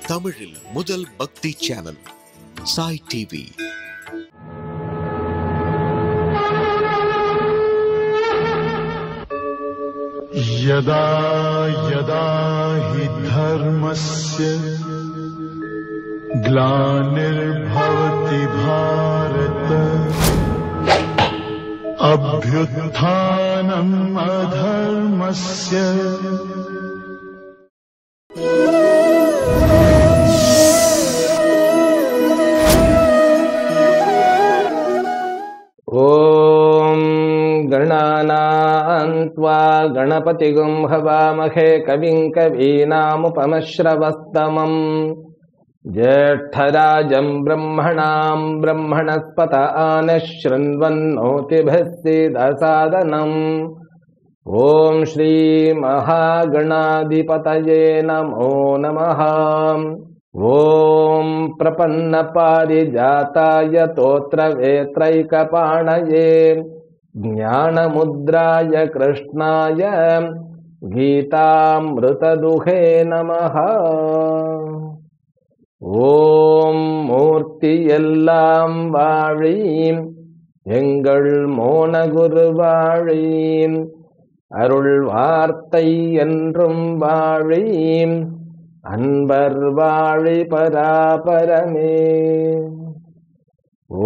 தமிழில் முதல் பக்தி சேனல் சாய் டிவி. यदा यदा हि धर्मस्य ग्लानिर्भवति भारत अभ्युत्थानम् अधर्मस्य ओम गणानां त्वा गणपतिगुं हवामहे कविं कवीनामुपमश्रवस्तमम् ज्येष्ठराजं ब्रह्मणां ब्रह्मणस्पत आनशृण्वन्नोतिभिः सीदसादनम्। ओम श्री महागणाधिपतये नमो नमः। ओम प्रपन्न पारिजाताय तोत्रवेत्रैकपाणये ज्ञानमुद्राय कृष्णाय गीतामृतदुहे नमः। ओम मूर्ति एल्लाम वाळीं एंगल मोन गुरुवाळीं अरुள் வார்த்தை என்றும் வாழீம் அன்பர் வாழி பராபரமே।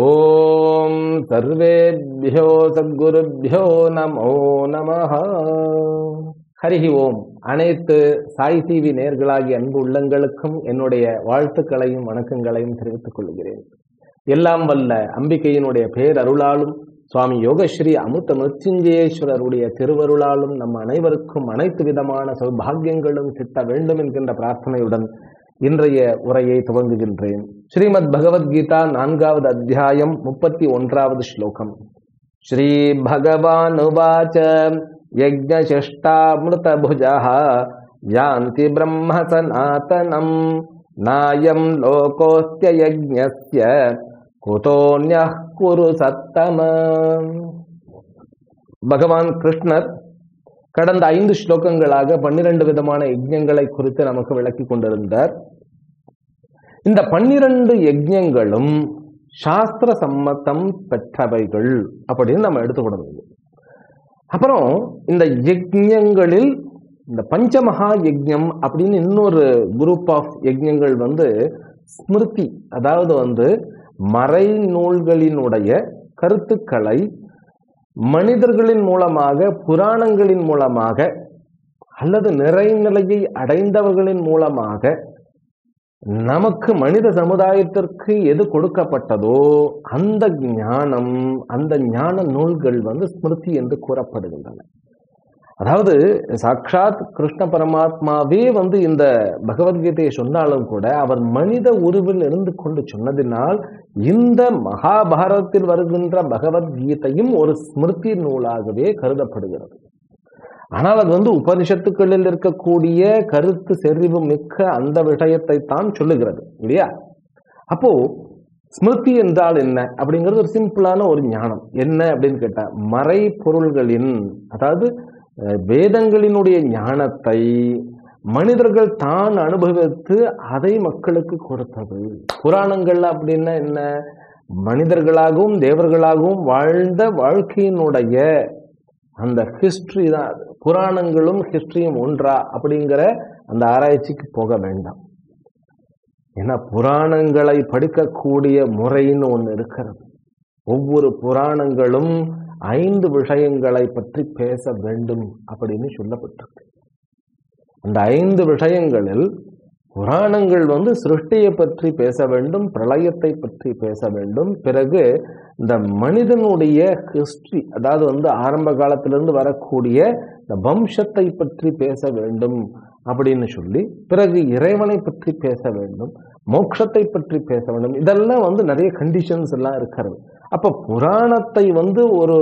ஓம் சர்வேभ्यो சத்குருभ्यो நமோ நமः। ஹரி ஓம். அனைத்து சாய் டிவி நேயர்களாகிய அன்பு உள்ளங்களுக்கும் என்னுடைய வாழ்த்துக்களையும் வணக்கங்களையும் தெரிவித்துக் கொள்கிறேன். எல்லாம் வல்ல அம்பிகையினுடைய பேரருளாலும் சுவாமி யோகஸ்ரீ அமிர்த மிருத்யுஞ்சயேஸ்வரருடைய திருவருளாலும் நம் அனைவருக்கும் அனைத்து விதமான சௌபாகியங்களும் கிட்ட வேண்டும் என்கின்ற பிரார்த்தனையுடன் இன்றைய உரையை துவங்குகின்றேன். ஸ்ரீமத் பகவத்கீதா 4வது அத்தியாயம் 31வது ஸ்லோகம். ஸ்ரீ பகவானுவாச்ச யஜ்ஞசிஷ்டாமிருதபுஜः யாந்தி பிரம்ம சநாதனம் நாயம் லோகோஸ்ய யஜ்ஞஸ்ய குதோன்யः குரு சத்தம. பகவான் கிருஷ்ணர் கடந்த 5 ஸ்லோகங்களாக 12 விதமான யஜ்ஞங்களை குறித்து நமக்கு விளக்கி கொண்டிருந்தார். இந்த 12 யஜ்ஞங்களும் சாஸ்திர சம்மதம் பெற்றவைகள் அப்படின்னு நம்ம எடுத்துக்கொள்ளணும். அப்புறம் இந்த யஜ்ஞங்களில் இந்த பஞ்சமகா யஜ்ஞம் அப்படின்னு இன்னொரு குரூப் ஆஃப் யஜ்ஞங்கள் ஸ்மிருதி, அதாவது மறை நூல்களினுடைய கருத்துக்களை மனிதர்களின் மூலமாக, புராணங்களின் மூலமாக அல்லது நிறைநிலையை அடைந்தவர்களின் மூலமாக நமக்கு மனித சமுதாயத்திற்கு எது கொடுக்கப்பட்டதோ அந்த ஞானம், அந்த ஞான நூல்கள் ஸ்மிருதி என்று கூறப்படுகின்றன. அதாவது சாட்சாத் கிருஷ்ண பரமாத்மாவே இந்த பகவத்கீதையை சொன்னாலும் கூட அவர் மனித உருவில் இருந்து கொண்டு சொன்னதினால் இந்த மகாபாரதத்தில் வருகின்ற பகவத்கீதையும் ஒரு ஸ்மிருதி நூலாகவே கருதப்படுகிறது. ஆனால் அது உபனிஷத்துக்களில் இருக்கக்கூடிய கருத்து செறிவு மிக்க அந்த விஷயத்தை தான் சொல்லுகிறது இல்லையா? அப்போ ஸ்மிருதி என்றால் என்ன அப்படிங்கிறது ஒரு சிம்பிளான ஒரு ஞானம். என்ன அப்படின்னு கேட்டா, மறை பொருள்களின், அதாவது வேதங்களினுடைய ஞானத்தை மனிதர்கள் தான் அனுபவித்து அதை மக்களுக்கு கொடுத்தது. புராணங்கள் அப்படின்னா என்ன? மனிதர்களாகவும் தேவர்களாகவும் வாழ்ந்த வாழ்க்கையினுடைய அந்த ஹிஸ்டரி தான் அது. புராணங்களும் ஹிஸ்டரியும் ஒன்றா அப்படிங்கிற அந்த ஆராய்ச்சிக்கு போக வேண்டாம். ஏன்னா புராணங்களை படிக்கக்கூடிய முறைன்னு ஒன்று இருக்கிறது. ஒவ்வொரு புராணங்களும் 5 விஷயங்களை பற்றி பேச வேண்டும் அப்படின்னு சொல்லப்பட்டிருக்கு. அந்த 5 விஷயங்களில் புராணங்கள் சிருஷ்டியை பற்றி பேச வேண்டும், பிரளயத்தை பற்றி பேச வேண்டும், பிறகு இந்த மனிதனுடைய ஹிஸ்டரி, அதாவது ஆரம்ப காலத்திலிருந்து வரக்கூடிய இந்த வம்சத்தை பற்றி பேச வேண்டும் அப்படின்னு சொல்லி, பிறகு இறைவனை பற்றி பேச வேண்டும், மோட்சத்தை பற்றி பேச வேண்டும். இதெல்லாம் நிறைய கண்டிஷன்ஸ் எல்லாம் இருக்கிறது. அப்ப புராணத்தை ஒரு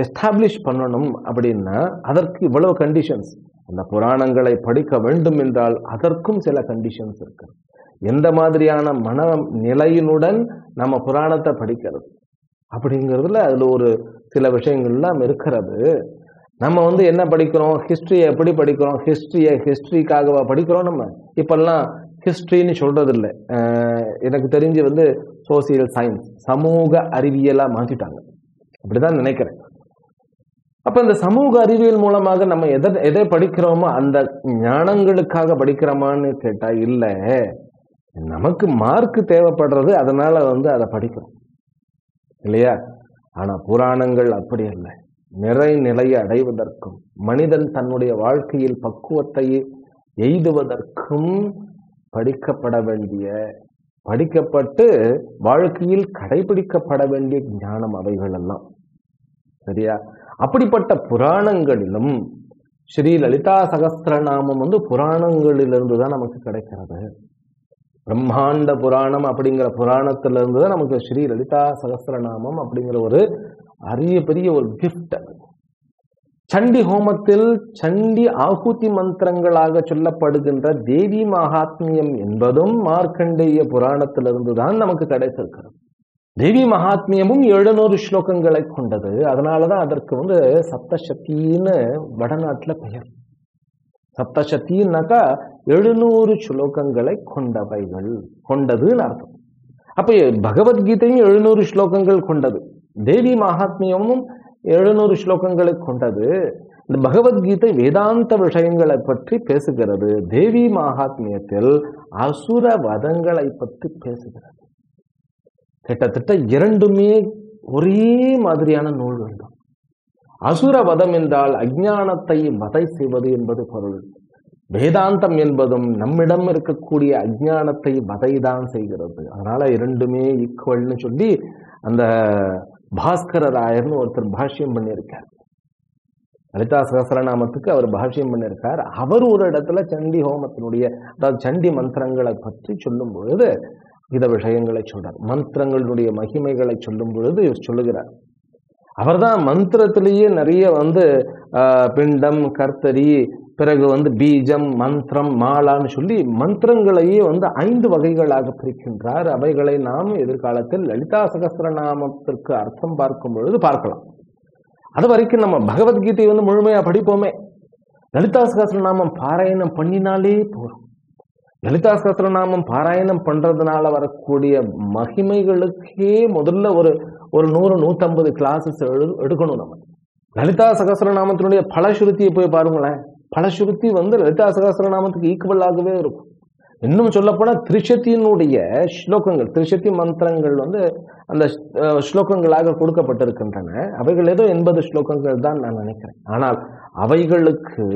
எஸ்டாப்ளிஷ் பண்ணணும் அப்படின்னா அதற்கு இவ்வளவு கண்டிஷன்ஸ். அந்த புராணங்களை படிக்க வேண்டும் என்றால் அதற்கும் சில கண்டிஷன்ஸ் இருக்கு. எந்த மாதிரியான மன நிலையினுடன் நம்ம புராணத்தை படிக்கிறது அப்படிங்கிறதுல அதுல ஒரு சில விஷயங்கள்லாம் இருக்கிறது. நம்ம என்ன படிக்கிறோம், ஹிஸ்டரியை எப்படி படிக்கிறோம், ஹிஸ்டரிக்காகவா படிக்கிறோம்? நம்ம இப்பெல்லாம் ஹிஸ்டரின்னு சொல்றது இல்லை. எனக்கு தெரிஞ்சு வந்து சோசியல் சயின்ஸ், சமூக அறிவியலா மாற்றிட்டாங்க, அப்படிதான் நினைக்கிறேன். அப்ப இந்த சமூக அறிவியல் மூலமாக நம்ம எதை படிக்கிறோமோ அந்த ஞானங்களுக்காக படிக்கிறோமான்னு கேட்டா இல்லை, நமக்கு மார்க் தேவைப்படுறது, அதனால வந்து அதை படிக்கிறோம் இல்லையா? ஆனா புராணங்கள் அப்படி அல்ல. நிலையை அடைவதற்கும் மனிதன் தன்னுடைய வாழ்க்கையில் பக்குவத்தை எய்துவதற்கும் படிக்கப்பட வேண்டிய, படிக்கப்பட்டு வாழ்க்கையில் கடைபிடிக்கப்பட வேண்டிய ஞானம் அவைகள் எல்லாம். சரியா? அப்படிப்பட்ட புராணங்களிலும் ஸ்ரீ லலிதா சகஸ்திரநாமம் வந்து புராணங்களிலிருந்து தான் நமக்கு கிடைக்கிறது. பிரம்மாண்ட புராணம் அப்படிங்கிற புராணத்திலிருந்து தான் நமக்கு ஸ்ரீ லலிதா சகஸ்திரநாமம் அப்படிங்கிற ஒரு அரிய பெரிய ஒரு கிஃப்ட். சண்டி ஹோமத்தில் சண்டி ஆகுதி மந்திரங்களாக சொல்லப்படுகின்ற தேவி மகாத்மியம் என்பதும் மார்க்கண்டேய புராணத்திலிருந்து தான் நமக்கு கிடைத்திருக்கிறது. தேவி மகாத்மியமும் 700 ஸ்லோகங்களை கொண்டது. அதனாலதான் அதற்கு வந்து சப்தசத்தின்னு வடநாட்டுல பெயர். சப்தசத்தின்னாக்கா 700 ஸ்லோகங்களை கொண்டதுன்னு அர்த்தம். அப்ப பகவத்கீதையும் 700 ஸ்லோகங்கள் கொண்டது, தேவி மகாத்மியமும் 700 ஸ்லோகங்களை கொண்டது. இந்த பகவத்கீதை வேதாந்த விஷயங்களை பற்றி பேசுகிறது, தேவி மகாத்மியத்தில் அசுர வதங்களை பற்றி பேசுகிறது. கிட்டத்தட்ட இரண்டுமே ஒரே மாதிரியான நூல்கள் தான். அசுர வதம் என்றால் அஞ்ஞானத்தை வதை செய்வது என்பது பொருள். வேதாந்தம் என்பதும் நம்மிடம் இருக்கக்கூடிய அஞ்ஞானத்தை வதைதான் செய்கிறது. அதனால இரண்டுமே ஈக்குவல்னு சொல்லி அந்த பாஸ்கரராயர்னு ஒருத்தர் பாஷ்யம் பண்ணியிருக்கார். லலிதா சகஸ்ரநாமத்துக்கு அவர் பாஷ்யம் பண்ணியிருக்கார். அவர் ஒரு இடத்துல சண்டி ஹோமத்தினுடைய, அதாவது சண்டி மந்திரங்களை பற்றி சொல்லும் பொழுது இத விஷயங்களை சொல்றார். மந்திரங்களுடைய மகிமைகளை சொல்லும் பொழுது சொல்லுகிறார். அவர்தான் மந்திரத்திலேயே நிறைய வந்து பிண்டம், கர்த்தரி, பிறகு வந்து பீஜம், மந்திரம், மாலான்னு சொல்லி மந்திரங்களையே வந்து 5 வகைகளாக பிரிக்கின்றார். அவைகளை நாம் எதிர்காலத்தில் லலிதா சகஸ்ரநாமத்திற்கு அர்த்தம் பார்க்கும் பொழுது பார்க்கலாம். அது வரைக்கும் நம்ம பகவத்கீதை வந்து முழுமையா படிப்போமே. லலிதா சகஸ்ரநாமம் பாராயணம் பண்ணினாலே போறோம். லலிதா சகஸ்ரநாமம் பாராயணம் பண்றதுனால வரக்கூடிய மகிமைகளுக்கே முதல்ல ஒரு 100-150 கிளாஸஸ் எடுக்கணும். நம்ம லலிதா சகஸ்ரநாமத்தினுடைய பலசுருத்தியை போய் பாருங்களேன். பலசுருத்தி வந்து லலிதா சகஸ்ரநாமத்துக்கு ஈக்குவலாகவே இருக்கும். இன்னும் சொல்லப்போனா திரிசத்தியினுடைய ஸ்லோகங்கள், திரிசத்தி மந்திரங்கள் வந்து அந்த ஸ்லோகங்களாக கொடுக்கப்பட்டிருக்கின்றன. அவைகள் ஏதோ 80 ஸ்லோகங்கள் தான் நான் நினைக்கிறேன். ஆனால் அவைகளுக்கு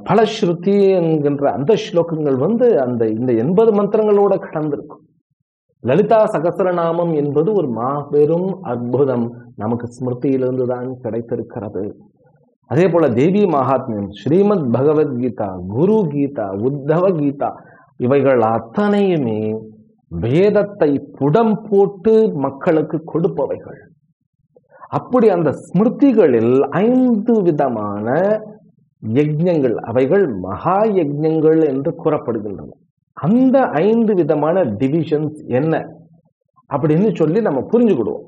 பலஸ்ருதி என்கின்ற அந்த ஸ்லோகங்கள் வந்து இந்த 80 மந்திரங்களோட கடந்திருக்கும். லலிதா சகஸ்ரநாமம் என்பது ஒரு மாபெரும் அற்புதம், நமக்கு ஸ்மிருதியிலிருந்து தான் கிடைத்திருக்கிறது. அதே போல தேவி மகாத்மியம், ஸ்ரீமத் பகவத்கீதா, குரு கீதா, உத்தவ கீதா, இவைகள் அத்தனையுமே வேதத்தை புடம் போட்டு மக்களுக்கு கொடுப்பவைகள். அப்படி அந்த ஸ்மிருதிகளில் 5 விதமான யஜ்ஞங்கள், அவைகள் மகா யஜ்ஞங்கள் என்று கூறப்படுகின்றன. அந்த 5 விதமான டிவிஷன்ஸ் என்ன அப்படின்னு சொல்லி நம்ம புரிஞ்சுக்கிடுவோம்.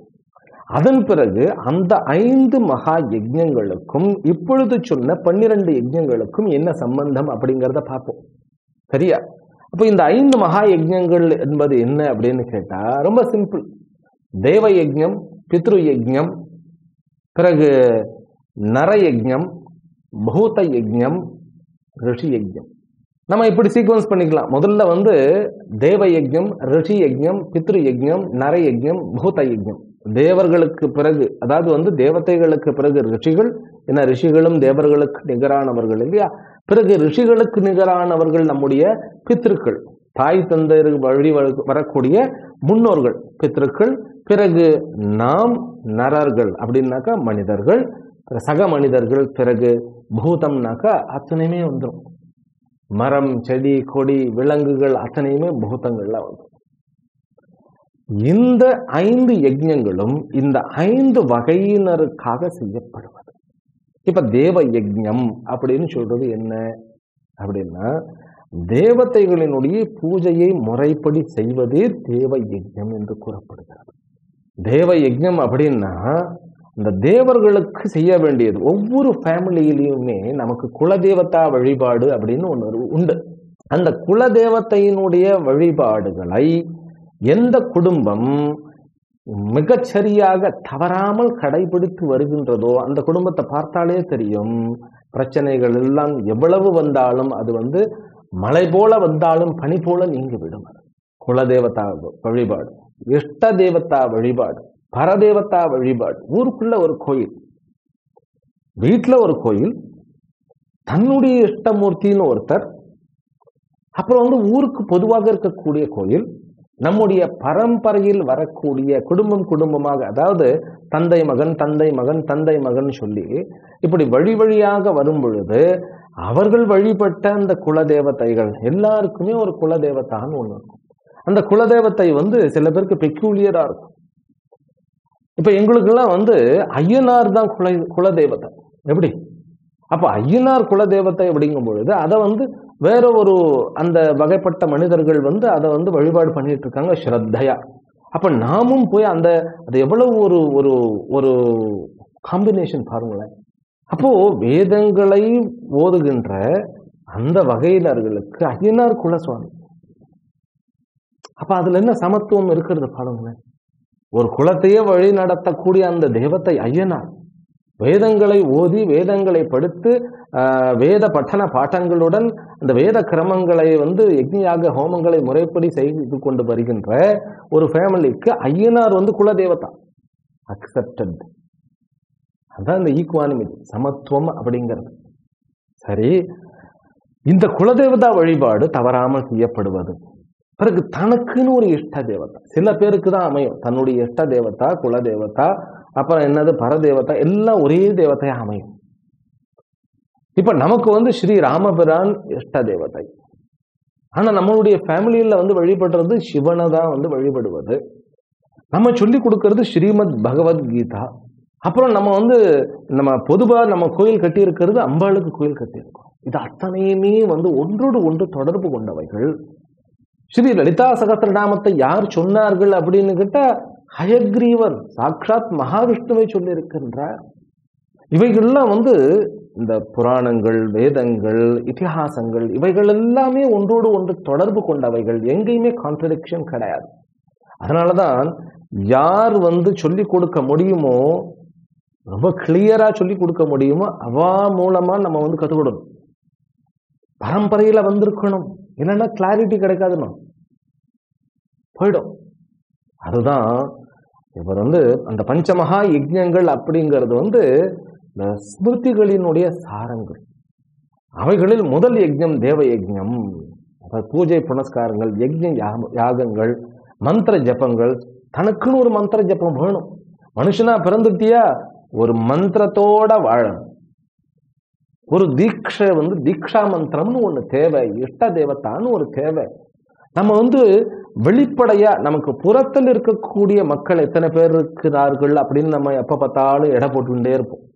அதன் பிறகு அந்த 5 மகா யஜ்ஞங்களுக்கும் இப்பொழுது சொன்ன 12 யஜ்ஞங்களுக்கும் என்ன சம்பந்தம் அப்படிங்கிறத பார்ப்போம். சரியா? அப்போ இந்த 5 மகா யஜ்ஞங்கள் என்பது என்ன அப்படின்னு கேட்டா ரொம்ப சிம்பிள். தேவ யஜ்ஞம், பித்ரு யஜ்ஞம், பிறகு நர யஜ்ஞம், பூத யஜ்ஞம், ரிஷி யஜ்ஞம். நம்ம இப்படி சீக்வன்ஸ் பண்ணிக்கலாம். முதல்ல வந்து தேவ யஜ்ஞம், ரிஷி யஜ்ஞம், பித்ரு யஜ்ஞம், நர யஜ்ஞம், பூத யஜ்ஞம். தேவர்களுக்கு பிறகு, அதாவது வந்து தேவதைகளுக்கு பிறகு ரிஷிகள், ஏன்னா ரிஷிகளும் தேவர்களுக்கு நிகரானவர்கள் இல்லையா? பிறகு ரிஷிகளுக்கு நிகரானவர்கள் நம்முடைய பித்ருக்கள், தாய் தந்தையருக்கு வழி வரக்கூடிய முன்னோர்கள் பித்ருக்கள். பிறகு நாம் நரர்கள் அப்படின்னாக்கா மனிதர்கள், சக மனிதர்கள். பிறகு பூதம்னாக்கா அத்தனையுமே வந்துடும். மரம், செடி, கொடி, விலங்குகள் அத்தனையுமே பூதங்கள்ல வந்துடும். இந்த 5 யஜ்ஞங்களும் இந்த 5 வகையினருக்காக செய்யப்படுவது. இப்ப தேவ யஜ்ஞம் அப்படின்னு சொல்றது என்ன அப்படின்னா, தேவதைகளினுடைய பூஜையை முறைப்படி செய்வதே தேவ யஜ்ஞம் என்று கூறப்படுகிறது. தேவ யஜ்ஞம் அப்படின்னா இந்த தேவர்களுக்கு செய்ய வேண்டியது. ஒவ்வொரு ஃபேமிலியிலையுமே நமக்கு குலதேவதா வழிபாடு அப்படின்னு ஒன்று உண்டு. அந்த குலதேவத்தையினுடைய வழிபாடுகளை எந்த குடும்பம் மிகச்சரியாக தவறாமல் கடைபிடித்து வருகின்றதோ அந்த குடும்பத்தை பார்த்தாலே தெரியும், பிரச்சனைகள் எல்லாம் எவ்வளவு வந்தாலும் அது மழை போல வந்தாலும் பனி போல நீங்கி விடும். குலதேவதா வழிபாடு, இஷ்ட தேவதா வழிபாடு, பரதேவதா வழிபாடு. ஊருக்குள்ள ஒரு கோயில், வீட்டுல ஒரு கோயில், தன்னுடைய இஷ்டமூர்த்தின்னு ஒருத்தர், அப்புறம் ஊருக்கு பொதுவாக இருக்கக்கூடிய கோயில், நம்முடைய பரம்பரையில் வரக்கூடிய குடும்பமாக, அதாவது தந்தை மகன் தந்தை மகன் தந்தை மகன் சொல்லி இப்படி வழி வழியாக வரும் பொழுது அவர்கள் வழிபட்ட அந்த குலதேவதைகள் எல்லாருக்குமே ஒரு குலதேவத்தான்னு ஒண்ணு இருக்கும். அந்த குலதேவத்தை சில பேருக்கு பெக்யூலியரா இருக்கும். இப்ப எங்களுக்கெல்லாம் ஐயனார் தான் குலதேவதை. எப்படி? அப்ப ஐயனார் குலதேவத்தை அப்படிங்கும் பொழுது அதை வேற ஒரு அந்த வகைப்பட்ட மனிதர்கள் அதை வழிபாடு பண்ணிட்டு இருக்காங்க ஸ்ரத்தையா. அப்ப நாமும் போய் அது எவ்வளவு ஒரு ஒரு ஒரு காம்பினேஷன் பாருங்களேன். அப்போ வேதங்களை ஓதுகின்ற அந்த வகையினர்களுக்கு ஐயனார் குலசுவாமி. அப்ப அதுல என்ன சமத்துவம் இருக்கிறது பாருங்களேன். ஒரு குலத்தையே வழி நடத்தக்கூடிய அந்த தெய்வத்தை ஐயனார் வேதங்களை ஓதி வேதங்களை படித்து வேத பட்டன பாட்டங்களுடன் அந்த வேத கிரமங்களை யக்ஞயாக ஹோமங்களை முறைப்படி செய்து கொண்டு வருகின்ற ஒரு ஃபேமிலிக்கு ஐயனார் குலதேவதா அக்செப்டட். அதான் இந்த ஈக்குவானிமிட்டி, சமத்துவம் அப்படிங்கிறது. சரி, இந்த குலதேவதா வழிபாடு தவறாமல் செய்யப்படுவது. பிறகு தனக்குன்னு ஒரு இஷ்ட தேவதா, சில பேருக்கு தான் அமையும் தன்னுடைய இஷ்ட தேவதா, குலதேவதா, அப்புறம் என்னது பரதேவதா, எல்லாம் ஒரே தேவதையா அமையும். இப்ப நமக்கு ஸ்ரீ ராமபிரான் இஷ்ட தேவதை. ஆனா நம்மளுடைய ஃபேமிலியில வழிபடுறது சிவனை தான் வழிபடுவது. நம்ம சொல்லி கொடுக்கறது ஸ்ரீமத் பகவத்கீதா. அப்புறம் நம்ம பொதுவா நம்ம கோயில் கட்டி இருக்கிறது அம்பாளுக்கு கோயில் கட்டி இருக்கோம். இது அத்தனையுமே ஒன்றோடு ஒன்று தொடர்பு கொண்டவைகள். ஸ்ரீ லலிதா சகஸ்ரநாமத்தை யார் சொன்னார்கள் அப்படின்னு கேட்டா ஹயக்ரீவர் சாட்சாத் மகாவிஷ்ணுவை சொல்லி இருக்கின்றார். இவைகள்லாம் இந்த புராணங்கள், வேதங்கள், இதிகாசங்கள், இவைகள் எல்லாமே ஒன்றோடு ஒன்று தொடர்பு கொண்டவைகள். எங்கேயுமே கான்ட்ரடிக்ஷன் கிடையாது. அதனாலதான் யார் சொல்லிக் கொடுக்க முடியுமோ, ரொம்ப கிளியரா சொல்லி கொடுக்க முடியுமோ அவா மூலமா நம்ம கத்துக்கணும். பரம்பரையில வந்திருக்கணும், இல்லைன்னா கிளாரிட்டி கிடைக்காதுன்னு போயிடும். அதுதான் இவர் அந்த பஞ்சமகா யஜ்ஞங்கள் அப்படிங்கிறது இந்த ஸ்மிருதிகளினுடைய சாரங்கள். அவைகளில் முதல் யஜ்ஞம் தேவ யஜ்ஞம். பூஜை புனஸ்காரங்கள், யஜ்ஞ யாகங்கள், மந்திர ஜபங்கள். தனக்குன்னு ஒரு மந்திர ஜபம் வேணும். மனுஷனா பிறந்துட்டியா ஒரு மந்திரத்தோட வாழணும். ஒரு தீட்சை தீக்ஷா மந்திரம்னு ஒண்ணு தேவை, இஷ்ட தேவத்தான்னு ஒரு தேவை. நம்ம வெளிப்படையா நமக்கு புறத்தில் இருக்கக்கூடிய மக்கள் எத்தனை பேர் இருக்கிறார்கள் அப்படின்னு நம்ம எப்ப பார்த்தாலும் எடை போட்டுக்கிட்டே இருப்போம்.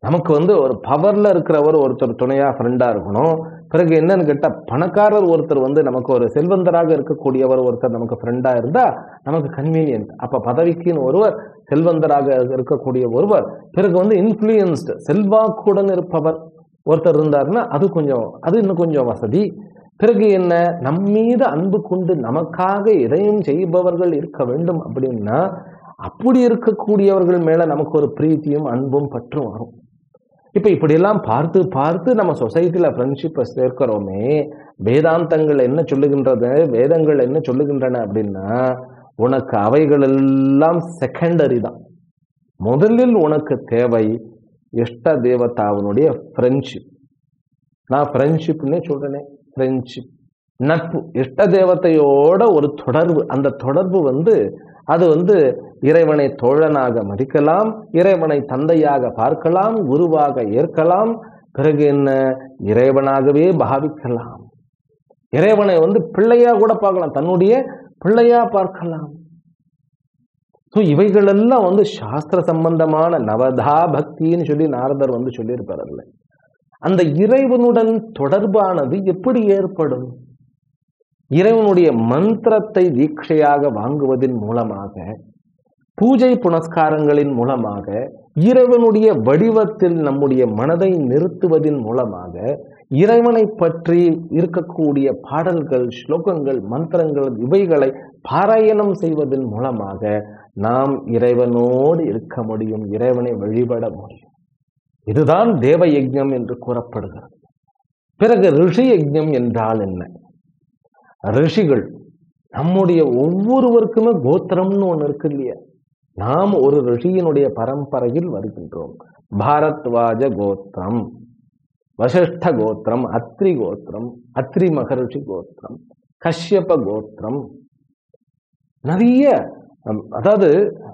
நமக்கு ஒரு பவர்ல இருக்கிறவர் ஒருத்தர் துணையா ஃப்ரெண்டா இருக்கணும். பிறகு என்னன்னு கேட்டா பணக்காரர் ஒருத்தர் நமக்கு ஒரு செல்வந்தராக இருக்கக்கூடியவர் ஒருத்தர் நமக்கு ஃப்ரெண்டா இருந்தா நமக்கு கன்வீனியன்ட். அப்ப பதவிக்குன்னு ஒருவர், செல்வந்தராக இருக்கக்கூடிய ஒருவர், பிறகு இன்ஃப்ளூயன்ஸ்டு செல்வாக்குடன் இருப்பவர் ஒருத்தர் இருந்தாருன்னா அது இன்னும் கொஞ்சம் வசதி. பிறகு என்ன, நம்மீது அன்பு கொண்டு நமக்காக எதையும் செய்பவர்கள் இருக்க வேண்டும் அப்படின்னா அப்படி இருக்கக்கூடியவர்கள் மேல நமக்கு ஒரு பிரீத்தியும் அன்பும் பற்றும் வரும். இப்ப இப்படி எல்லாம் பார்த்து பார்த்து நம்ம சொசைட்டில ஃப்ரெண்ட்ஷிப்பை சேர்க்கிறோமே. வேதாந்தங்கள் என்ன சொல்லுகின்றது, வேதங்கள் என்ன சொல்லுகின்றன அப்படின்னா உனக்கு அவைகள் எல்லாம் செகண்டரி தான். முதலில் உனக்கு தேவை இஷ்ட தேவதாவினுடைய ஃப்ரெண்ட்ஷிப். நான் ஃப்ரெண்ட்ஷிப்னே சொல்றேனே, ஃப்ரெண்ட்ஷிப், நட்பு, இஷ்ட தேவத்தையோட ஒரு தொடர்பு. அந்த தொடர்பு அது இறைவனை தோழனாக மதிக்கலாம், இறைவனை தந்தையாக பார்க்கலாம், குருவாக ஏற்கலாம். பிறகு என்ன, இறைவனாகவே பாவிக்கலாம். இறைவனை பிள்ளையா கூட பார்க்கலாம், தன்னுடைய பிள்ளையா பார்க்கலாம். இவைகள் எல்லாம் சாஸ்திர சம்பந்தமான நவதா பக்தின்னு சொல்லி நாரதர் சொல்லியிருப்பார்ல. அந்த இறைவனுடன் தொடர்பானது எப்படி ஏற்படும்? இறைவனுடைய மந்திரத்தை தீட்சையாக வாங்குவதன் மூலமாக, பூஜை புனஸ்காரங்களின் மூலமாக, இறைவனுடைய வடிவத்தில் நம்முடைய மனதை நிறுத்துவதன் மூலமாக இறைவனை பற்றி இருக்கக்கூடிய பாடல்கள், ஸ்லோகங்கள், மந்திரங்கள் இவைகளை பாராயணம் செய்வதன் மூலமாக நாம் இறைவனோடு இருக்க முடியும், இறைவனை வழிபட முடியும். இதுதான் தேவ யஜ்ஞம் என்று கூறப்படுகிறது. பிறகு ரிஷி யஜ்ஞம் என்றால் என்ன? ரிஷிகள் நம்முடைய ஒவ்வொருவருக்குமே கோத்திரம்னு ஒன்று இருக்கு இல்லையா? நாம் ஒரு ரிஷியினுடைய பரம்பரையில் வருகின்றோம். பாரத்வாஜ கோத்திரம், வசிஷ்ட கோத்திரம், அத்ரி கோத்திரம், அத்ரி மகரிஷி கோத்திரம், கஷ்யப கோத்திரம், நிறைய, அதாவது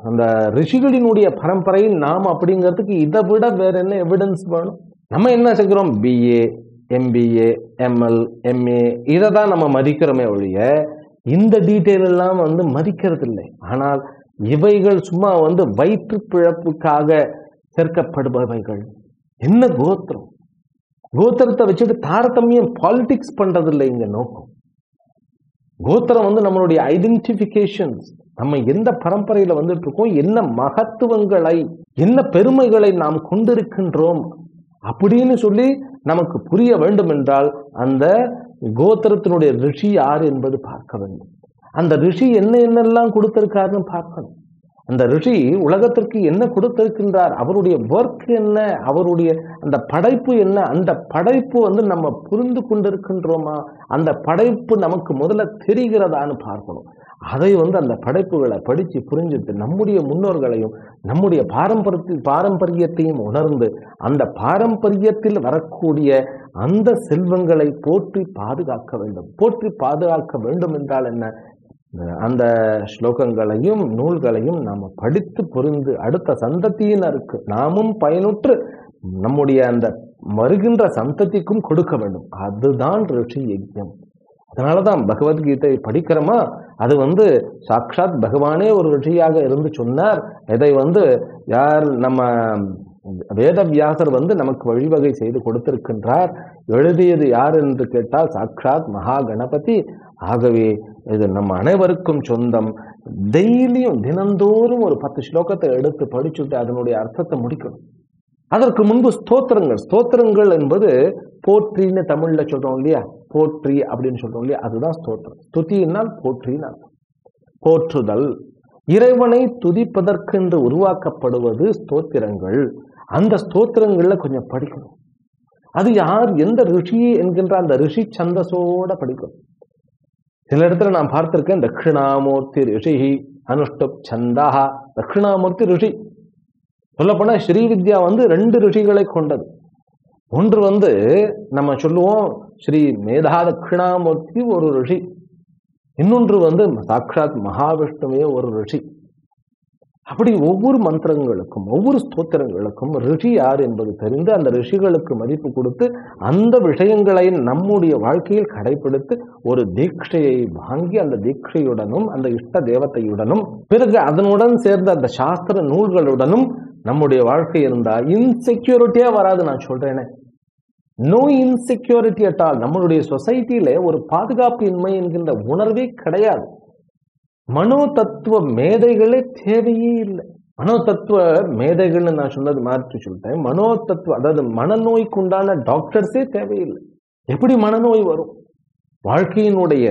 அந்த ரிஷிகளினுடைய பரம்பரையில் நாம் அப்படிங்கிறதுக்கு இதை விட வேற என்ன எவிடன்ஸ் வேணும்? நம்ம என்ன செய்கிறோம்? பிஏ, எம்பிஏ, எம்எல், எம்ஏ இதை தான் நம்ம மதிக்கிறோமே ஒழிய இந்த டீட்டெயில் எல்லாம் மதிக்கிறது இல்லை. ஆனால் இவைகள் சும்மா வயிற்று பிழப்புக்காக சேர்க்கப்படுபவைகள். என்ன கோத்திரம்? கோத்திரத்தை வச்சுட்டு தாரதமியம் பாலிடிக்ஸ் பண்றதில்லை இங்க நோக்கம். கோத்திரம் நம்மளுடைய ஐடென்டிபிகேஷன்ஸ். நம்ம எந்த பரம்பரையில வந்துட்டு இருக்கோம், என்ன மகத்துவங்களை, என்ன பெருமைகளை நாம் கொண்டிருக்கின்றோம் அப்படின்னு சொல்லி நமக்கு புரிய வேண்டும் என்றால் அந்த கோத்திரத்தினுடைய ரிஷி யார் என்பது பார்க்க வேண்டும். அந்த ரிஷி என்னெல்லாம் கொடுத்திருக்காருன்னு பார்க்கணும். அந்த ரிஷி உலகத்திற்கு என்ன கொடுத்திருக்கின்றார், அவருடைய ஒர்க் என்ன, அவருடைய அந்த படைப்பு என்ன, அந்த படைப்பு நம்ம புரிந்து கொண்டிருக்கின்றோமா, அந்த படைப்பு நமக்கு முதல்ல தெரிகிறதான்னு பார்க்கணும். அதை அந்த படைப்புகளை படித்து புரிஞ்சுட்டு நம்முடைய முன்னோர்களையும் நம்முடைய பாரம்பரியத்தையும் உணர்ந்து அந்த பாரம்பரியத்தில் வரக்கூடிய அந்த செல்வங்களை போற்றி பாதுகாக்க வேண்டும். போற்றி பாதுகாக்க வேண்டும் என்றால் என்ன? அந்த ஸ்லோகங்களையும் நூல்களையும் நாம படித்து புரிந்து அடுத்த சந்ததியினருக்கு நாமும் பயனுற்று நம்முடைய அந்த வருகின்ற சந்ததிக்கும் கொடுக்க வேண்டும். அதுதான் ரிஷி யஜ்ஞம். அதனாலதான் பகவத்கீதை படிக்கிறோமா, அது சாட்சாத் பகவானே ஒரு ரிஷியாக இருந்து சொன்னார். இதை யார் நம்ம வேதவியாசர் நமக்கு வழிவகை செய்து கொடுத்திருக்கின்றார். எழுதியது யார் என்று கேட்டால் சாட்சாத் மகா கணபதி. ஆகவே இது நம்ம அனைவருக்கும் சொந்தம். டெய்லியும் தினந்தோறும் ஒரு 10 ஸ்லோகத்தை எடுத்து படிச்சுட்டு அதனுடைய அர்த்தத்தை முடிக்கணும். அதற்கு முன்பு ஸ்தோத்திரங்கள். ஸ்தோத்திரங்கள் என்பது போற்றின்னு தமிழ்ல சொல்றோம் இல்லையா, போற்றி அப்படின்னு சொல்றோம் இல்லையா, அதுதான் ஸ்தோத்திரம். துதியினால் போற்றின்னு அர்த்தம். போற்றுதல், இறைவனை துதிப்பதற்கென்று உருவாக்கப்படுவது ஸ்தோத்திரங்கள். அந்த ஸ்தோத்திரங்கள்ல கொஞ்சம் படிக்கணும். அது யார், எந்த ரிஷி என்கின்ற அந்த ரிஷி சந்தஸோட படிக்கணும். சில இடத்துல நான் பார்த்திருக்கேன், தட்சிணாமூர்த்தி ரிஷி அனுஷ்டுப் சந்தா. தட்சிணாமூர்த்தி ரிஷி சொல்லப்போனா ஸ்ரீவித்யா 2 ரிஷிகளை கொண்டது. ஒன்று நம்ம சொல்லுவோம் ஸ்ரீ மேதா தட்சிணாமூர்த்தி ஒரு ரிஷி, இன்னொன்று சாட்சாத் மகாவிஷ்ணுவே ஒரு ரிஷி. அப்படி ஒவ்வொரு மந்திரங்களுக்கும் ஒவ்வொரு ஸ்தோத்திரங்களுக்கும் ரிஷி யார் என்பது தெரிந்து அந்த ரிஷிகளுக்கு மதிப்பு கொடுத்து அந்த விஷயங்களை நம்முடைய வாழ்க்கையில் கடைபிடித்து ஒரு தீட்சையை வாங்கி அந்த தீட்சையுடனும் அந்த இஷ்ட தேவத்தையுடனும் பிறகு அதனுடன் சேர்ந்த அந்த சாஸ்திர நூல்களுடனும் நம்முடைய வாழ்க்கை இருந்தா இன்செக்யூரிட்டியா வராது. நான் சொல்றேனே, நோ இன்செக்யூரிட்டி அட் ஆல். நம்மளுடைய சொசைட்டியில ஒரு பாதுகாப்பு இன்மை என்கின்ற உணர்வே கிடையாது. மனோ தத்துவ மேதைகளே தேவையே இல்லை. மனோ தத்துவ மேதைகள்னு நான் சொன்னது மாற்றி சொல்லிட்டேன். மனோ தத்துவ, அதாவது மனநோய்க்கு உண்டான டாக்டர்ஸே தேவையில்லை. எப்படி மனநோய் வரும்? வாழ்க்கையினுடைய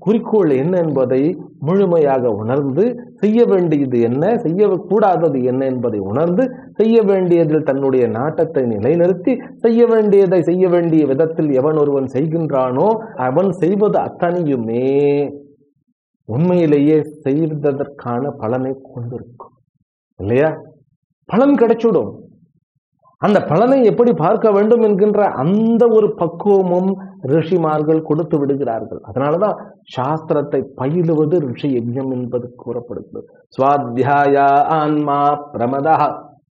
குறிக்கோள் என்ன என்பதை முழுமையாக உணர்ந்து செய்ய வேண்டியது என்ன, செய்யக்கூடாதது என்ன என்பதை உணர்ந்து செய்ய வேண்டியதில் தன்னுடைய நாட்டத்தை நிலைநிறுத்தி செய்ய வேண்டியதை செய்ய வேண்டிய விதத்தில் எவன் ஒருவன் செய்கின்றானோ அவன் செய்வது அத்தனையுமே உண்மையிலேயே செய்ததற்கான பலனை கொண்டிருக்கும் இல்லையா? பலன் கிடைச்சிடும். அந்த பலனை எப்படி பார்க்க வேண்டும் என்கின்ற அந்த ஒரு பக்குவமும் ரிஷிமார்கள் கொடுத்து விடுகிறார்கள். அதனாலதான் சாஸ்திரத்தை பயிலுவது ரிஷி யஜ்ஞம் என்பது கூறப்படுகிறது. ஸ்வாத்யாய ஆன்மா பிரமதா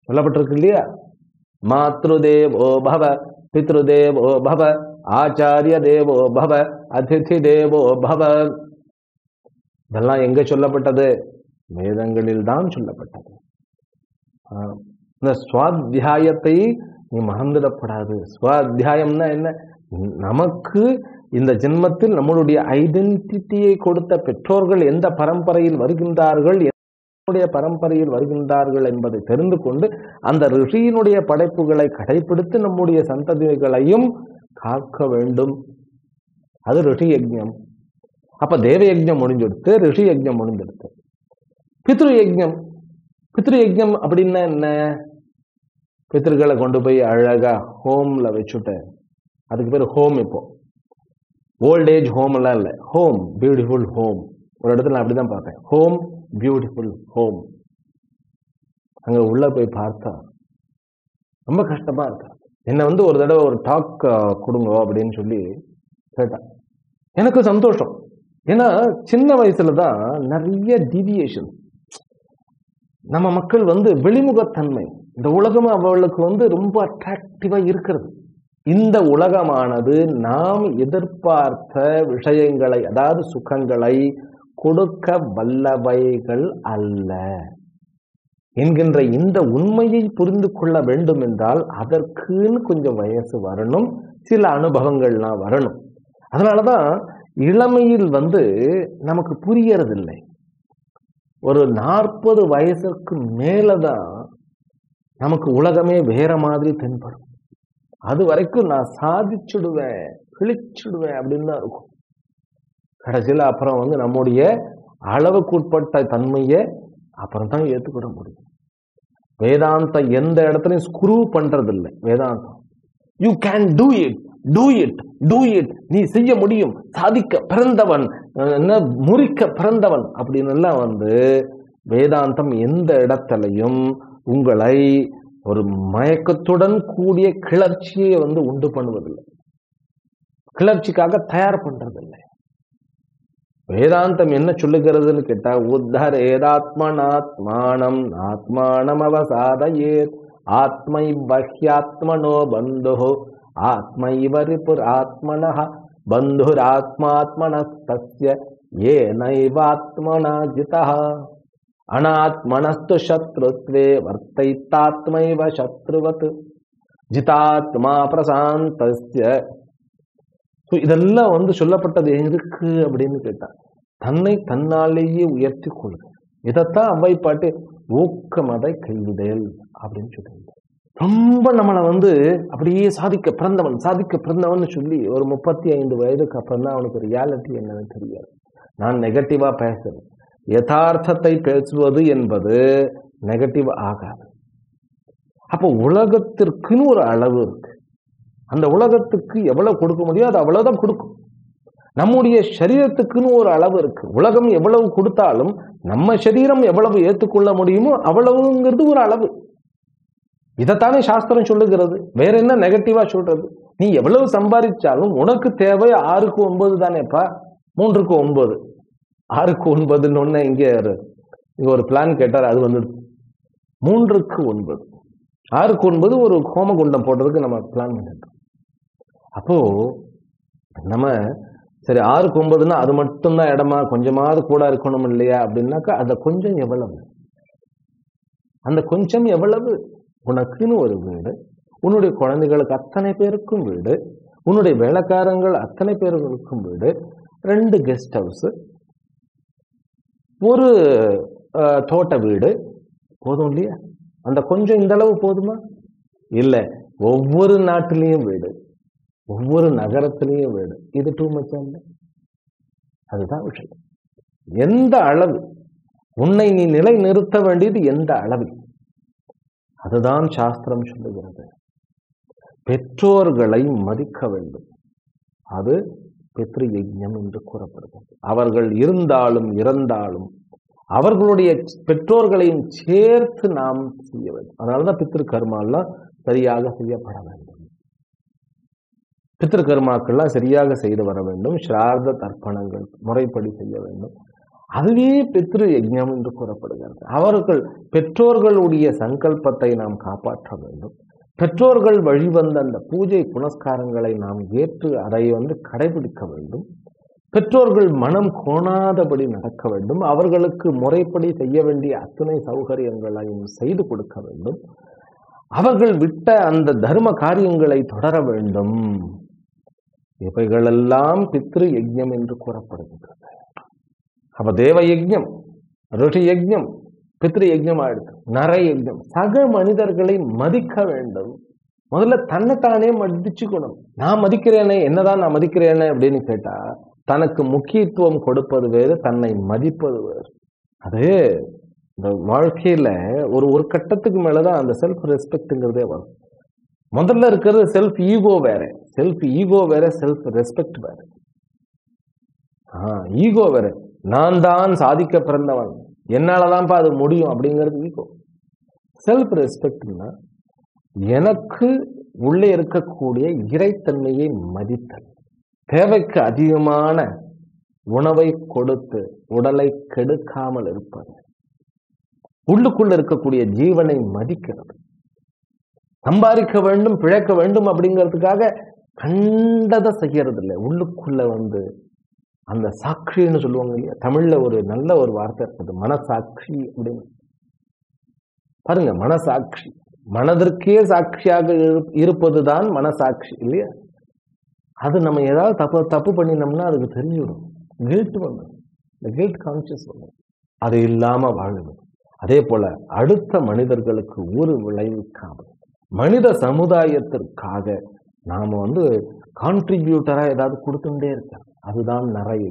சொல்லப்பட்டிருக்கு இல்லையா? மாத்ருதேவோ பவ, பித்ருதேவோ பவ, ஆச்சாரிய தேவோ பவ, அதிதி தேவோ பவ. இதெல்லாம் எங்க சொல்லப்பட்டது? வேதங்களில் தான் சொல்லப்பட்டது. இந்த ஸ்வாத்தியாயத்தை நீ மறந்துடப்படாது. ஸ்வாத்தியாயம்னா என்ன? நமக்கு இந்த ஜென்மத்தில் நம்மளுடைய ஐடென்டிட்டியை கொடுத்த பெற்றோர்கள் எந்த பரம்பரையில் வருகின்றார்கள், பரம்பரையில் வருகின்றார்கள் என்பதை தெரிந்து கொண்டு அந்த ரிஷியினுடைய படைப்புகளை கடைபிடித்து நம்முடைய சந்ததிகளையும் காக்க வேண்டும். அது ரிஷி யஜ்ஞம். அப்ப தேவ யஜ்ஞம் முடிஞ்செடுத்து, ரிஷி யஜ்ஞம் முடிஞ்செடுத்து, பித்ரு யஜ்ஞம். பித்ரு யஜ்ஞம் அப்படின்னா என்ன? பித்ருக்களை கொண்டு போய் அழகா ஹோம்ல வச்சுட்டு, அதுக்கு பேர் ஹோம். இப்போ ஓல்ட் ஏஜ் ஹோம் எல்லாம் இல்லை, ஹோம், பியூட்டிஃபுல் ஹோம். ஒரு இடத்துல நான் அப்படிதான் பார்த்தேன், ஹோம் பியூட்டிஃபுல் ஹோம். அங்க உள்ள போய் பார்த்தா ரொம்ப கஷ்டமா இருக்கு. என்ன ஒரு தடவை ஒரு டாக் கொடுங்க அப்படின்னு சொல்லி கேட்டான். எனக்கு சந்தோஷம். ஏன்னா சின்ன வயசுலதான் நிறைய டீவியேஷன். நம்ம மக்கள் வெளிமுகத்தன்மை, இந்த உலகம் அவளுக்கு ரொம்ப அட்ராக்டிவா இருக்கிறது. இந்த உலகமானது நாம் எதிர்பார்த்த விஷயங்களை, அதாவது சுகங்களை கொடுக்க வல்லவைகள் அல்ல என்கின்ற இந்த உண்மையை புரிந்து கொள்ள வேண்டும் என்றால் அதற்குன்னு கொஞ்சம் வயசு வரணும், சில அனுபவங்கள்லாம் வரணும். அதனாலதான் இளமையில் நமக்கு புரியறதில்லை. ஒரு 40 வயசுக்கு மேலதான் நமக்கு உலகமே வேற மாதிரி தென்படும். அது வரைக்கும் நான் சாதிச்சுடுவேன், கிழிச்சுடுவேன் அப்படின்னு தான் இருக்கும். கடைசியில் அப்புறம் நம்முடைய அளவுக்குட்பட்ட தன்மையை அப்புறம் தான் ஏற்றுக்கிட முடியும். வேதாந்தம் எந்த இடத்துலையும் ஸ்க்ரூ பண்றது இல்லை. வேதாந்தம் you can do it, do it, do it, நீ செய்ய முடியும், சாதிக்க பிறந்தவன், முறிக்க பிறந்தவன் அப்படின்னு எல்லாம் வேதாந்தம் எந்த இடத்துலையும் உங்களை ஒரு மயக்கத்துடன் கூடிய கிளர்ச்சியை உண்டு பண்ணுவதில்லை, கிளர்ச்சிக்காக தயார் பண்றதில்லை. வேதாந்தம் என்ன சொல்லுகிறதுன்னு கேட்டா, உத்தரேதாத்மனாத்மானம் ஆத்மானம் அவசாதயேத் ஆத்மை பஹ்யாத்மனோ பந்து ஆத்மைவ ரிபுர் ஆத்மனஹ பந்துர் ஆத்மாத்மனஸ்தஸ்ய ஏனைவாத்மனா ஜிதஹ அனாத்மனஸ்து சத்ருத்வே வர்த்தைத்தாத்மைவ சத்ருவத் ஜிதாத்மா பிரசாந்தஸ்ய. இதெல்லாம் சொல்லப்பட்டது எதுக்கு அப்படின்னு கேட்டா, தன்னை தன்னாலேயே உயர்த்தி கொள்ளுங்க. இதைத்தான் அவ்வை பாட்டு ஊக்கமதை கைவிடல் அப்படின்னு சொல்லுங்க. ரொம்ப நம்மளை அப்படியே சாதிக்க பிறந்தவன், சாதிக்க பிறந்தவன் சொல்லி ஒரு 35 வயதுக்கு அப்புறம் தான் அவனுக்கு ரியாலிட்டி என்னன்னு தெரியாது. நான் நெகட்டிவா பேசுறேன். யதார்த்தத்தை பேசுவது என்பது நெகட்டிவ் ஆகாது. அப்போ உலகத்திற்குன்னு ஒரு அளவு இருக்கு. அந்த உலகத்துக்கு எவ்வளவு கொடுக்க முடியும் அது அவ்வளவுதான் கொடுக்கும். நம்முடைய சரீரத்துக்குன்னு ஒரு அளவு இருக்கு. உலகம் எவ்வளவு கொடுத்தாலும் நம்ம சரீரம் எவ்வளவு ஏற்றுக்கொள்ள முடியுமோ அவ்வளவுங்கிறது ஒரு அளவு. இதைத்தானே சாஸ்திரம் சொல்லுகிறது. வேற என்ன நெகட்டிவா சொல்றது? நீ எவ்வளவு சம்பாதிச்சாலும் உனக்கு தேவை 6க்கு 9 தானேப்பா, 3க்கு 9. 6க்கு 9 இங்க ஒரு பிளான் கேட்டார், அது 3க்கு 9. 6க்கு 9 ஒரு ஹோமகுண்டம் போடுறதுக்கு நம்ம பிளான் பண்ணிட்டோம். அப்போ நம்ம சரி 6க்கு 9ன்னா அது மட்டும்தான் இடமா, கொஞ்சமாவது கூட இருக்கணும் இல்லையா அப்படின்னாக்கா அந்த கொஞ்சம் எவ்வளவு, அந்த கொஞ்சம் எவ்வளவு? உனக்குன்னு ஒரு வீடு, உன்னுடைய குழந்தைகளுக்கு அத்தனை பேருக்கும் வீடு, உன்னுடைய வேலைக்காரங்கள் அத்தனை பேர்களுக்கும் வீடு, 2 கெஸ்ட் ஹவுஸ், ஒரு தோட்ட வீடு, போதும் இல்லையா? அந்த கொஞ்சம் இந்த அளவு போதுமா? இல்ல, ஒவ்வொரு நாட்டிலையும் வீடு, ஒவ்வொரு நகரத்திலையும் வீடு. இது டூ மச் இல்ல? அதுதான் விஷயம். எந்த அளவு உன்னை நீ நிலை நிறுத்த வேண்டியது, எந்த அளவில், அதுதான் சாஸ்திரம் சொல்லுகிறது. பெற்றோர்களை மதிக்க வேண்டும். அது பித்ரு யஜ்ஞம் என்று கூறப்படுகிறது. அவர்கள் இருந்தாலும் இறந்தாலும் அவர்களுடைய பெற்றோர்களையும் சேர்த்து நாம் செய்ய வேண்டும். அதனாலதான் பித்ரு கர்மாலாம் சரியாக செய்யப்பட வேண்டும். பித்ரு கர்மாக்கள்லாம் சரியாக செய்து வர வேண்டும். ஸ்ரார்த்த தர்ப்பணங்கள் முறைப்படி செய்ய வேண்டும். அதுவே பித்ரு யஜ்ஞம் என்று கூறப்படுகிறது. அவர்கள் பெற்றோர்களுடைய சங்கல்பத்தை நாம் காப்பாற்ற வேண்டும். பெற்றோர்கள் வழிவந்த அந்த பூஜை புனஸ்காரங்களை நாம் ஏற்று அதை கடைபிடிக்க வேண்டும். பெற்றோர்கள் மனம் கோணாதபடி நடக்க வேண்டும். அவர்களுக்கு முறைப்படி செய்ய வேண்டிய அத்தனை சௌகரியங்களையும் செய்து கொடுக்க வேண்டும். அவர்கள் விட்ட அந்த தர்ம காரியங்களை தொடர வேண்டும். இவைகளெல்லாம் பித்ரு யஜ்ஞம் என்று கூறப்படுகின்றது. அப்ப தேவ யஜ்ஞம், ரிஷி யஜ்ஞம், பித்ரு யஜ்ஞம் ஆயிடுது, நர யஜ்ஞம். சக மனிதர்களை மதிக்க வேண்டும். முதல்ல தன்னைத்தானே மதிச்சுக்கணும். நான் மதிக்கிறேனே, என்னதான் நான் மதிக்கிறேனே அப்படின்னு கேட்டா, தனக்கு முக்கியத்துவம் கொடுப்பது வேறு, தன்னை மதிப்பது வேறு. அது இந்த வாழ்க்கையில ஒரு கட்டத்துக்கு மேலதான் அந்த செல்ஃப் ரெஸ்பெக்ட்ங்கிறதே வரும். முதல்ல இருக்கிறது செல்ஃப் ஈகோ வேற, செல்ஃப் ரெஸ்பெக்ட் வேற. ஈகோ வேற, நான் தான் சாதிக்க பிறந்தவன், என்னாலதான்ப்பா அது முடியும் அப்படிங்கிறது ஈகோ. செல்ஃப் ரெஸ்பெக்ட்னா எனக்கு உள்ளே இருக்கக்கூடிய இறைத்தன்மையை மதித்தல், தேவைக்கு அதிகமான உணவை கொடுத்து உடலை கெடுக்காமல் இருப்பது, உள்ளுக்குள்ள இருக்கக்கூடிய ஜீவனை மதிக்கிறது. சம்பாதிக்க வேண்டும், பிழைக்க வேண்டும் அப்படிங்கிறதுக்காக கண்டதை செய்யறது இல்லை. உள்ளுக்குள்ள அந்த சாட்சின்னு சொல்லுவாங்க இல்லையா, தமிழ்ல ஒரு நல்ல ஒரு வார்த்தை இருக்குது, மனசாட்சி அப்படின்னு. பாருங்க, மனசாட்சி, மனதிற்கே சாட்சியாக இருப்பதுதான் மனசாட்சி இல்லையா. அது நம்ம ஏதாவது தப்பு பண்ணினோம்னா அதுக்கு தெரிஞ்சுவிடும், கில்ட் வந்துடும், இந்த கில்ட் கான்சியஸ் வந்துடும். அது இல்லாம வாழணும். அதே போல அடுத்த மனிதர்களுக்கு ஒரு விளைவிக்காமல் மனித சமுதாயத்திற்காக நாம கான்ட்ரிபியூட்டரா ஏதாவது கொடுத்துட்டே இருக்க, அதுதான் நிறைய.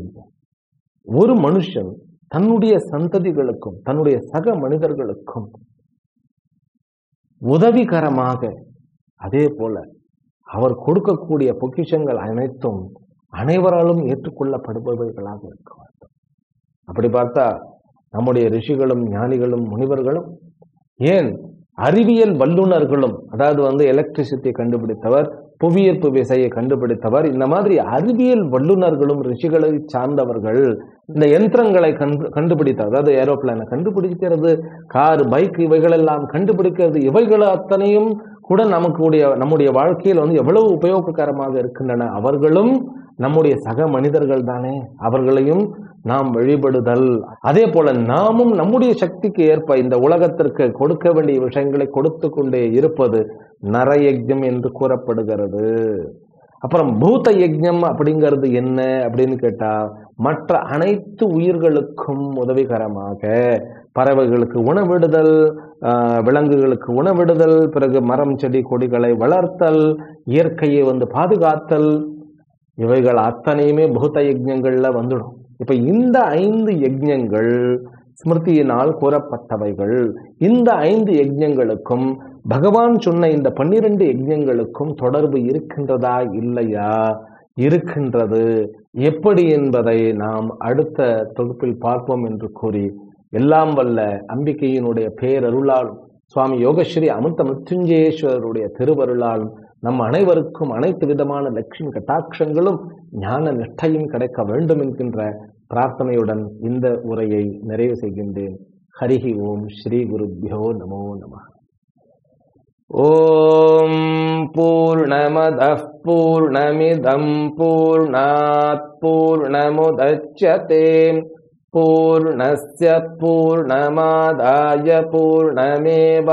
ஒரு மனுஷன் தன்னுடைய சந்ததிகளுக்கும் தன்னுடைய சக மனிதர்களுக்கும் உதவிகரமாக, அதே போல அவர் கொடுக்கக்கூடிய பொக்கிஷங்கள் அனைத்தும் அனைவராலும் ஏற்றுக்கொள்ளப்படுபவர்களாக இருக்க வேண்டும். அப்படி பார்த்தா நம்முடைய ரிஷிகளும் ஞானிகளும் முனிவர்களும், ஏன் அறிவியல் வல்லுநர்களும், அதாவது எலக்ட்ரிசிட்டி கண்டுபிடித்தவர், புவியீர்ப்பு விசையை கண்டுபிடித்தவர், இந்த மாதிரி அறிவியல் வல்லுநர்களும் ரிஷிகளை சார்ந்தவர்கள் இந்த யந்திரங்களை கண்டுபிடித்தவர், அதாவது ஏரோப்ளேனை கண்டுபிடிக்கிறது, கார், பைக், இவைகளெல்லாம் கண்டுபிடிக்கிறது, இவைகள் அத்தனையும் கூட நம்முடைய வாழ்க்கையில் எவ்வளவு உபயோககரமாக இருக்கின்றன. அவர்களும் நம்முடைய சக மனிதர்கள் தானே, அவர்களையும் நாம் வழிபடுதல். அதே போல நாமும் நம்முடைய சக்திக்கு ஏற்ப இந்த உலகத்திற்கு கொடுக்க வேண்டிய விஷயங்களை கொடுத்து கொண்டே இருப்பது நரயஜ்ஞம் என்று கூறப்படுகிறது. அப்புறம் பூத யஜ்ஞம் அப்படிங்கிறது என்ன அப்படின்னு கேட்டா, மற்ற அனைத்து உயிர்களுக்கும் உதவிகரமாக பறவைகளுக்கு உணவிடுதல், விலங்குகளுக்கு உணவிடுதல், பிறகு மரம் செடி கொடிகளை வளர்த்தல், இயற்கையை பாதுகாத்தல், இவைகள் அத்தனையுமே பூத யஜ்ஞங்கள்ல வந்துடும். இப்ப இந்த 5 யஜ்ஞங்கள் ஸ்மிருதியினால் கூறப்பட்டவைகள். இந்த 5 யஜ்ஞங்களுக்கும் பகவான் சொன்ன இந்த 12 யஜ்ஞங்களுக்கும் தொடர்பு இருக்கின்றதா இல்லையா? இருக்கின்றது. எப்படி என்பதை நாம் அடுத்த தொகுப்பில் பார்ப்போம் என்று கூறி, எல்லாம் வல்ல அம்பிகையினுடைய பேரருளாலும் சுவாமி யோகஸ்ரீ அமிர்த மிருத்யுஞ்சயேஸ்வரருடைய திருவருளாலும் நம் அனைவருக்கும் அனைத்து விதமான லட்சுமி கட்டாட்சங்களும் ஞான நிஷ்டையும் கிடைக்க வேண்டும் என்கின்ற பிரார்த்தனையுடன் இந்த உரையை நிறைவு செய்கின்றேன். ஹரிஹி ஓம். ஸ்ரீ குருப்யோ நமோ நமः. ஓம் பூர்ணமதః பூர்ணமிதம் பூர்ணாத் பூர்ணமுதச்யதே பூர்ணஸ்ய பூர்ணமாதாய பூர்ணமேவாவசிஷ்யதே.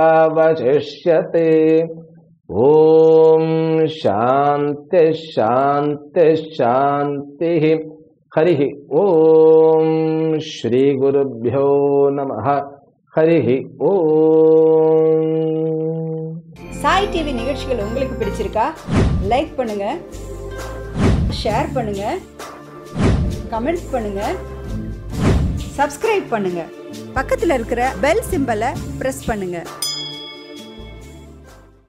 ஓம் சாந்தி சாந்தி சாந்தி. ஹரிஹி ஓம். ஸ்ரீ குருப்யோ நமः. ஹரிஹி ஓம். சாய் டிவி நிகழ்ச்சிகள் உங்களுக்கு பிடிச்சிருக்கா? லைக் பண்ணுங்க, ஷேர் பண்ணுங்க, கமெண்ட் பண்ணுங்க, சப்ஸ்கிரைப் பண்ணுங்க. பக்கத்துல இருக்கிற பெல் சிம்பலை பிரஸ் பண்ணுங்க.